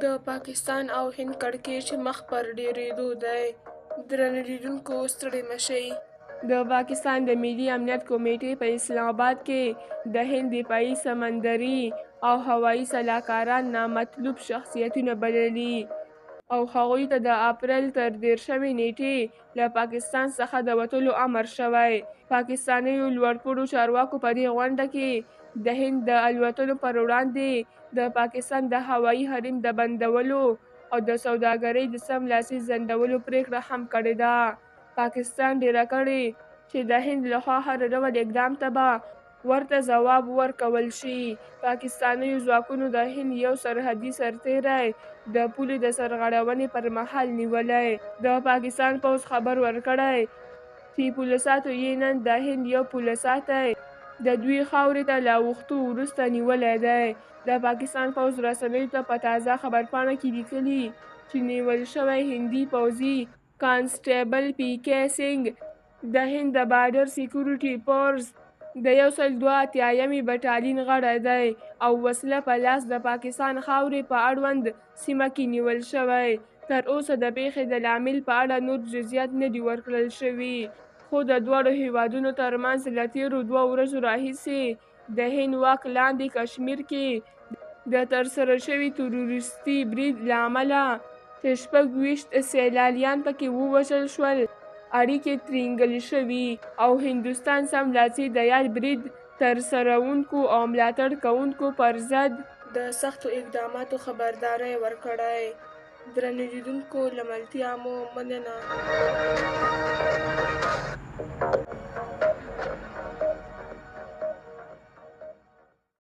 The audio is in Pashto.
د پاکستان او هند کړکېچ مخ پر ډېرېدو دی. درنو لیدونکو ستړي مه شئ. د پاکستان د ملي امنیت کمیټې په اسلام آباد کې د هند دفاعي سمندري او هوایي سلاکاران نامطلوب شخصیتونه بللي او هغوی ته د اپریل تر 13 نیټې له پاکستان څخه د وتلو امر شوی. پاکستانیو لوړپوړو چارواکو په دې غونډه کې د هند د الوتنو پر وړاندې د پاکستان د هوایي حریم د بندولو او د سوداګرۍ د سملاسي ځنډولو پریکړه هم کړې ده. پاکستان ډېره کړې چې د هند لخوا هر ډول اقدام ته به ورته ځواب ورکول شي. پاکستانیو ځواکونو د هند یو سرحدي سرتیری د پولې د سرغړونې پر مهال نیولی. د پاکستان پوځ خبر ورکړی چې پولیساتو یې نن د هند یو پولیساتی د دوی خاورې ته له اوښتو وروسته نیولی دی. د پاکستان پوځ رسنیو ته په تازه خبرپاڼه کې لیکلي چې نیول شوی هندي پوځي کانسټېبل پي کے سنګ د هند د بارډر سیکورټي فورس د 182 بټالین غړی دی او وسله په لاس د پاکستان خاورې په اړوند سیمه کې نیول شوی. تر اوسه د پیښې د لامل په اړه نور جزئیات نه دي ورکړل شوي، خو د دواړو هیوادونو ترمنځ له تېرو 2 ورځو راهیسې د هند واک لاندې کشمیر کې د ترسره شوي تروریستي برید له امله چې 26 سیلالیان پکې ووژل شول، اړیکې ترینګل شوي او هندوستان سملاسي د یاد برید ترسروونکو او ملاتړ کوونکو پر ضد د سختو اقداماتو خبرداری ورکړی. درنو لیدونکو له ملتیا مو مننه.